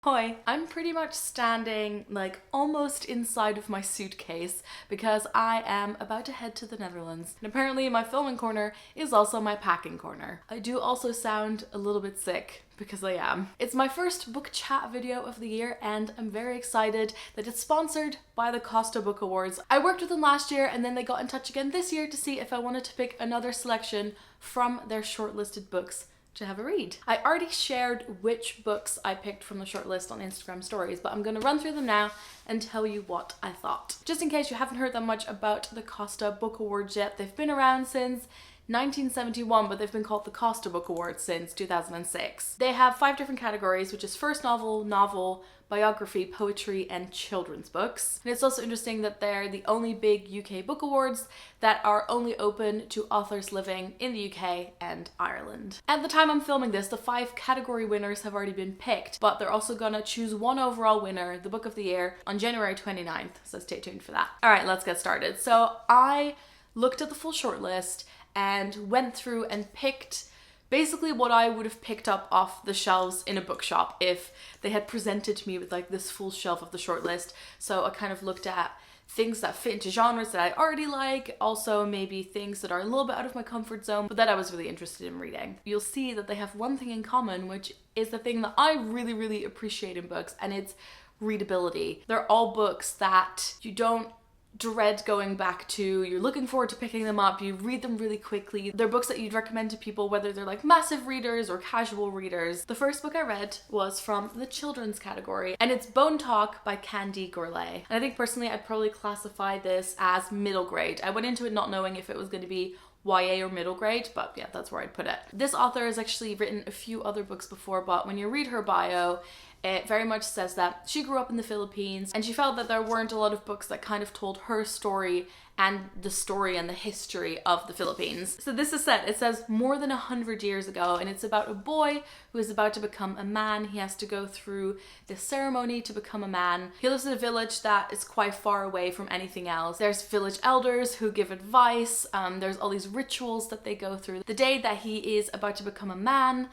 Hoi, I'm pretty much standing like almost inside of my suitcase because I am about to head to the Netherlands. And apparently my filming corner is also my packing corner. I do also sound a little bit sick because I am. It's my first book chat video of the year and I'm very excited that it's sponsored by the Costa Book Awards. I worked with them last year and then they got in touch again this year to see if I wanted to pick another selection from their shortlisted books to have a read. I already shared which books I picked from the shortlist on Instagram stories, but I'm going to run through them now and tell you what I thought. Just in case you haven't heard that much about the Costa Book Awards yet, they've been around since 1971, but they've been called the Costa Book Awards since 2006. They have 5 different categories, which is first novel, biography, poetry, and children's books. And it's also interesting that they're the only big UK book awards that are only open to authors living in the UK and Ireland. At the time I'm filming this, the 5 category winners have already been picked, but they're also gonna choose one overall winner, the book of the year, on January 29th, so stay tuned for that. All right, let's get started. So I looked at the full shortlist and went through and picked basically what I would have picked up off the shelves in a bookshop if they had presented to me with like this full shelf of the shortlist. So I kind of looked at things that fit into genres that I already like, also maybe things that are a little bit out of my comfort zone, but that I was really interested in reading. You'll see that they have one thing in common, which is the thing that I really appreciate in books, and it's readability. They're all books that you don't dread going back to, you're looking forward to picking them up, you read them really quickly. They're books that you'd recommend to people whether they're like massive readers or casual readers. The first book I read was from the children's category and it's Bone Talk by Candy Gourlay. And I think personally I'd probably classify this as middle grade. I went into it not knowing if it was going to be YA or middle grade, but yeah, that's where I'd put it. This author has actually written a few other books before, but when you read her bio, it very much says that she grew up in the Philippines and she felt that there weren't a lot of books that kind of told her story and the history of the Philippines. So this is set, it says more than 100 years ago, and it's about a boy who is about to become a man. He has to go through this ceremony to become a man. He lives in a village that is quite far away from anything else. There's village elders who give advice. There's all these rituals that they go through. The day that he is about to become a man,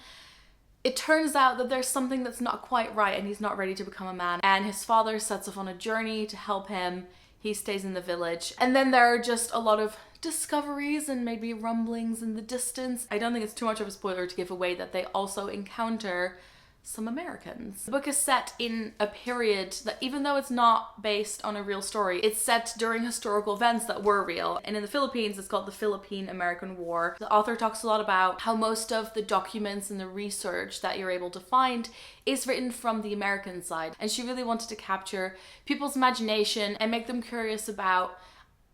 it turns out that there's something that's not quite right and he's not ready to become a man. And his father sets off on a journey to help him. He stays in the village. And then there are just a lot of discoveries and maybe rumblings in the distance. I don't think it's too much of a spoiler to give away that they also encounter some Americans. The book is set in a period that, even though it's not based on a real story, it's set during historical events that were real. And in the Philippines, it's called the Philippine-American War. The author talks a lot about how most of the documents and the research that you're able to find is written from the American side. And she really wanted to capture people's imagination and make them curious about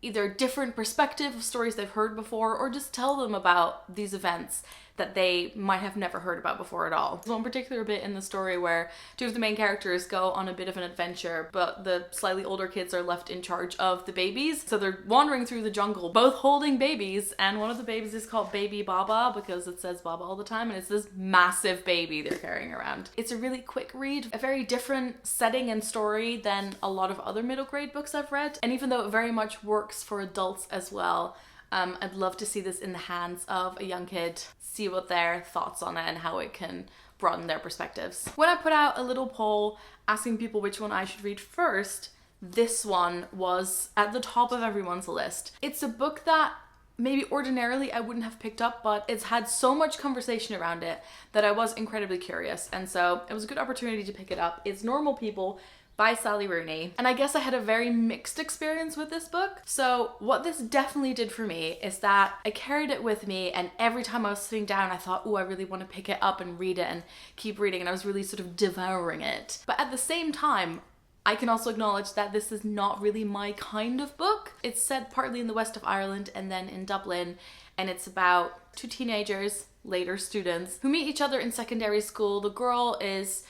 either different perspective of stories they've heard before or just tell them about these events that they might have never heard about before at all. There's one particular bit in the story where 2 of the main characters go on a bit of an adventure, but the slightly older kids are left in charge of the babies. So they're wandering through the jungle, both holding babies, and one of the babies is called Baby Baba because it says Baba all the time, and it's this massive baby they're carrying around. It's a really quick read, a very different setting and story than a lot of other middle grade books I've read, and even though it very much works for adults as well, I'd love to see this in the hands of a young kid, see what their thoughts on it and how it can broaden their perspectives. When I put out a little poll asking people which one I should read first, this one was at the top of everyone's list. It's a book that maybe ordinarily I wouldn't have picked up, but it's had so much conversation around it that I was incredibly curious, and so it was a good opportunity to pick it up. It's Normal People by Sally Rooney. And I guess I had a very mixed experience with this book. So what this definitely did for me is that I carried it with me, and every time I was sitting down I thought, oh, I really want to pick it up and read it and keep reading, and I was really sort of devouring it. But at the same time, I can also acknowledge that this is not really my kind of book. It's set partly in the west of Ireland and then in Dublin, and it's about 2 teenagers, later students, who meet each other in secondary school. The girl is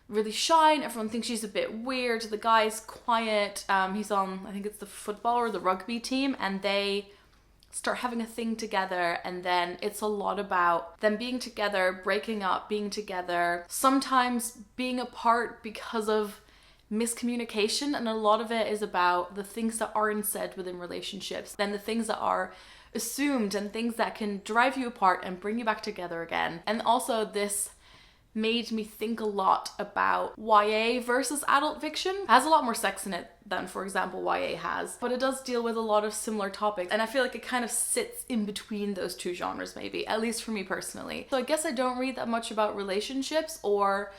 really shy and everyone thinks she's a bit weird. The guy's quiet. He's on, I think it's the football or the rugby team, and they start having a thing together, and then it's a lot about them being together, breaking up, being together, sometimes being apart because of miscommunication, and a lot of it is about the things that aren't said within relationships, then the things that are assumed and things that can drive you apart and bring you back together again. And also this made me think a lot about YA versus adult fiction. It has a lot more sex in it than, for example, YA has, but it does deal with a lot of similar topics, and I feel like it kind of sits in between those two genres, maybe, at least for me personally. So I guess I don't read that much about relationships or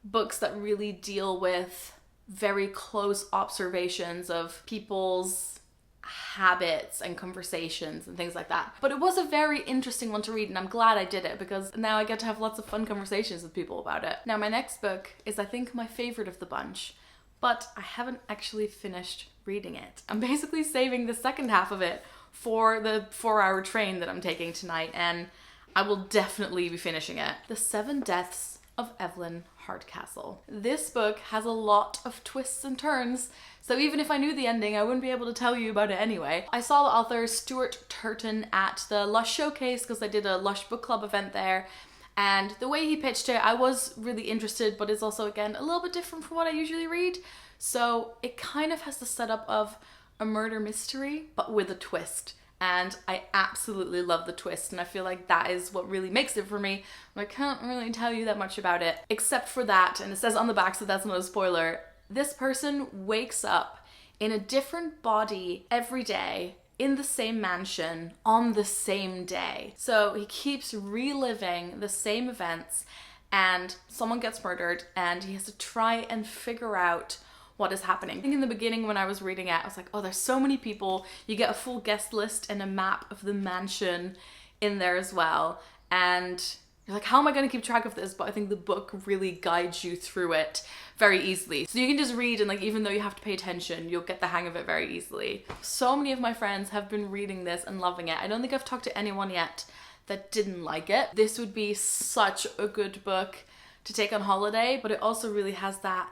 books that really deal with very close observations of people's habits and conversations and things like that. But it was a very interesting one to read, and I'm glad I did it because now I get to have lots of fun conversations with people about it. Now my next book is, I think, my favorite of the bunch, but I haven't actually finished reading it. I'm basically saving the second half of it for the 4-hour train that I'm taking tonight, and I will definitely be finishing it. The 7 Deaths of Evelyn Hardcastle. This book has a lot of twists and turns, so even if I knew the ending, I wouldn't be able to tell you about it anyway. I saw the author Stuart Turton at the Lush Showcase because I did a Lush book club event there, and the way he pitched it, I was really interested, but it's also, again, a little bit different from what I usually read. So it kind of has the setup of a murder mystery, but with a twist. And I absolutely love the twist, and I feel like that is what really makes it for me. But I can't really tell you that much about it, except for that, and it says on the back, so that's not a spoiler, this person wakes up in a different body every day in the same mansion on the same day. So he keeps reliving the same events, and someone gets murdered, and he has to try and figure out what is happening. I think in the beginning when I was reading it, I was like, oh, there's so many people. You get a full guest list and a map of the mansion in there as well. And you're like, how am I going to keep track of this? But I think the book really guides you through it very easily. So you can just read, and like, even though you have to pay attention, you'll get the hang of it very easily. So many of my friends have been reading this and loving it. I don't think I've talked to anyone yet that didn't like it. This would be such a good book to take on holiday, but it also really has that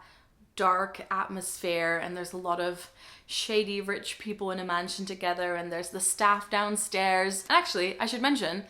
dark atmosphere, and there's a lot of shady rich people in a mansion together, and there's the staff downstairs. And actually, I should mention,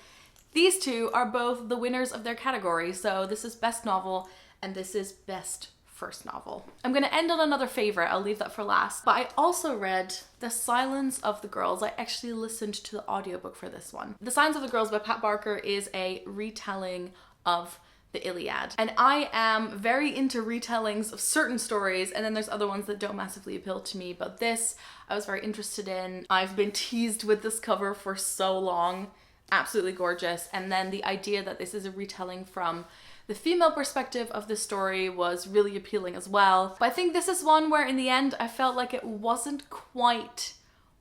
these two are both the winners of their category. So this is best novel and this is best first novel. I'm gonna end on another favorite, I'll leave that for last, but I also read The Silence of the Girls. I actually listened to the audiobook for this one. The Silence of the Girls by Pat Barker is a retelling of the Iliad. And I am very into retellings of certain stories, and then there's other ones that don't massively appeal to me, but this I was very interested in. I've been teased with this cover for so long. Absolutely gorgeous. And then the idea that this is a retelling from the female perspective of the story was really appealing as well. But I think this is one where in the end I felt like it wasn't quite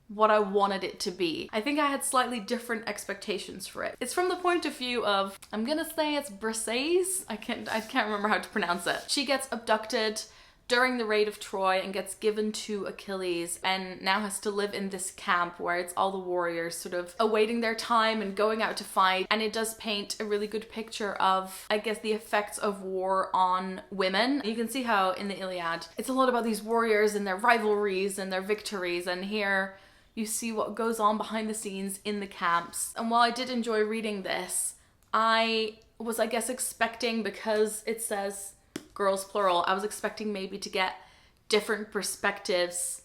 what I wanted it to be. I think I had slightly different expectations for it. It's from the point of view of, I'm gonna say it's Briseis. I can't remember how to pronounce it. She gets abducted during the raid of Troy and gets given to Achilles, and now has to live in this camp where it's all the warriors sort of awaiting their time and going out to fight. And it does paint a really good picture of, I guess, the effects of war on women. You can see how in the Iliad, it's a lot about these warriors and their rivalries and their victories, and here you see what goes on behind the scenes in the camps. And while I did enjoy reading this, I was, I guess, expecting, because it says girls plural, I was expecting maybe to get different perspectives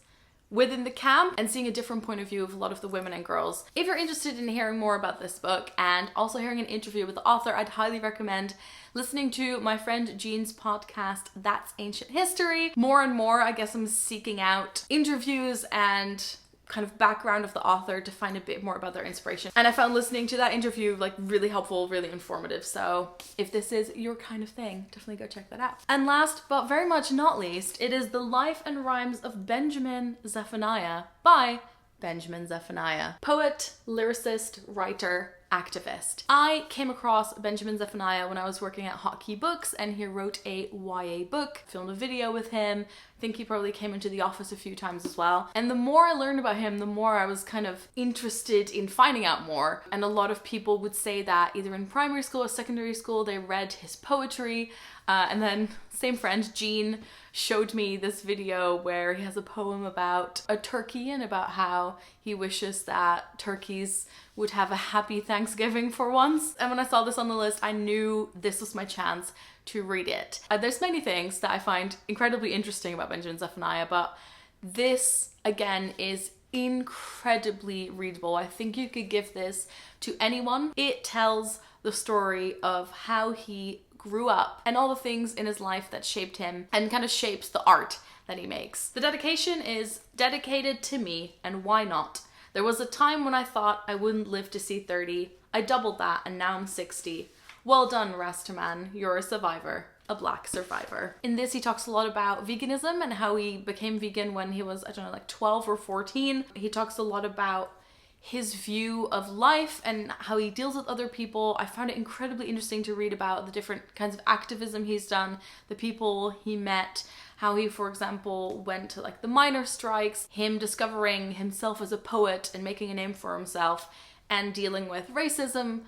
within the camp and seeing a different point of view of a lot of the women and girls. If you're interested in hearing more about this book and also hearing an interview with the author, I'd highly recommend listening to my friend Jean's podcast, That's Ancient History. More and more, I guess I'm seeking out interviews and kind of background of the author to find a bit more about their inspiration. And I found listening to that interview like really helpful, really informative. So if this is your kind of thing, definitely go check that out. And last but very much not least, it is The Life and Rhymes of Benjamin Zephaniah by Benjamin Zephaniah. Poet, lyricist, writer, activist. I came across Benjamin Zephaniah when I was working at Hotkey Books, and he wrote a YA book, filmed a video with him. I think he probably came into the office a few times as well. And the more I learned about him, the more I was kind of interested in finding out more. And a lot of people would say that either in primary school or secondary school, they read his poetry. And then same friend, Jean, showed me this video where he has a poem about a turkey and about how he wishes that turkeys would have a happy Thanksgiving for once. And when I saw this on the list, I knew this was my chance to read it. There's many things that I find incredibly interesting about Benjamin Zephaniah, but this, again, is incredibly readable. I think you could give this to anyone. It tells the story of how he grew up and all the things in his life that shaped him and kind of shapes the art that he makes. The dedication is dedicated to me, and why not? There was a time when I thought I wouldn't live to see 30. I doubled that and now I'm 60. Well done, Rastaman. You're a survivor. A black survivor. In this, he talks a lot about veganism and how he became vegan when he was, I don't know, like 12 or 14. He talks a lot about his view of life and how he deals with other people. I found it incredibly interesting to read about the different kinds of activism he's done, the people he met, how he, for example, went to like the miners' strikes, him discovering himself as a poet and making a name for himself, and dealing with racism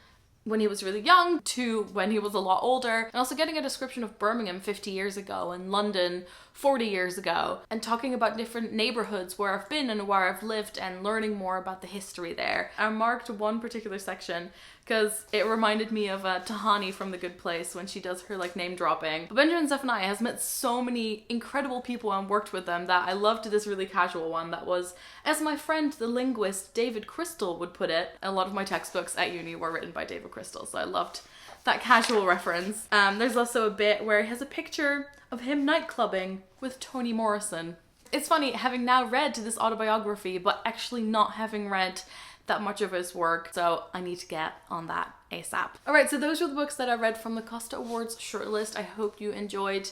when he was really young to when he was a lot older, and also getting a description of Birmingham 50 years ago and London 40 years ago, and talking about different neighborhoods where I've been and where I've lived and learning more about the history there. I marked one particular section because it reminded me of Tahani from The Good Place when she does her like name dropping. But Benjamin Zephaniah has met so many incredible people and worked with them that I loved this really casual one that was, as my friend the linguist David Crystal would put it. A lot of my textbooks at uni were written by David Crystal, so I loved that casual reference. There's also a bit where he has a picture of him nightclubbing with Toni Morrison. It's funny having now read this autobiography but actually not having read that much of his work, so I need to get on that ASAP. Alright, so those were the books that I read from the Costa Awards shortlist. I hope you enjoyed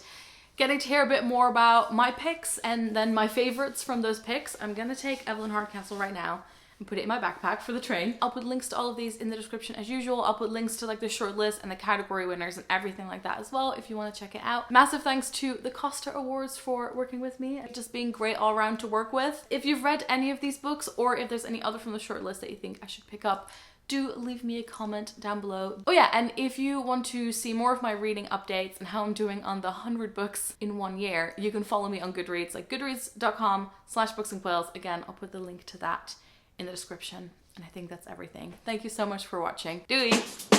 getting to hear a bit more about my picks and then my favorites from those picks. I'm gonna take Evelyn Hardcastle right now and put it in my backpack for the train. I'll put links to all of these in the description as usual. I'll put links to like the shortlist and the category winners and everything like that as well if you want to check it out. Massive thanks to the Costa Awards for working with me, just being great all around to work with. If you've read any of these books or if there's any other from the shortlist that you think I should pick up, do leave me a comment down below. Oh yeah, and if you want to see more of my reading updates and how I'm doing on the 100 books in 1 year, you can follow me on GoodReads, like goodreads.com/booksandquills. Again, I'll put the link to that in the description. And I think that's everything. Thank you so much for watching. Doei!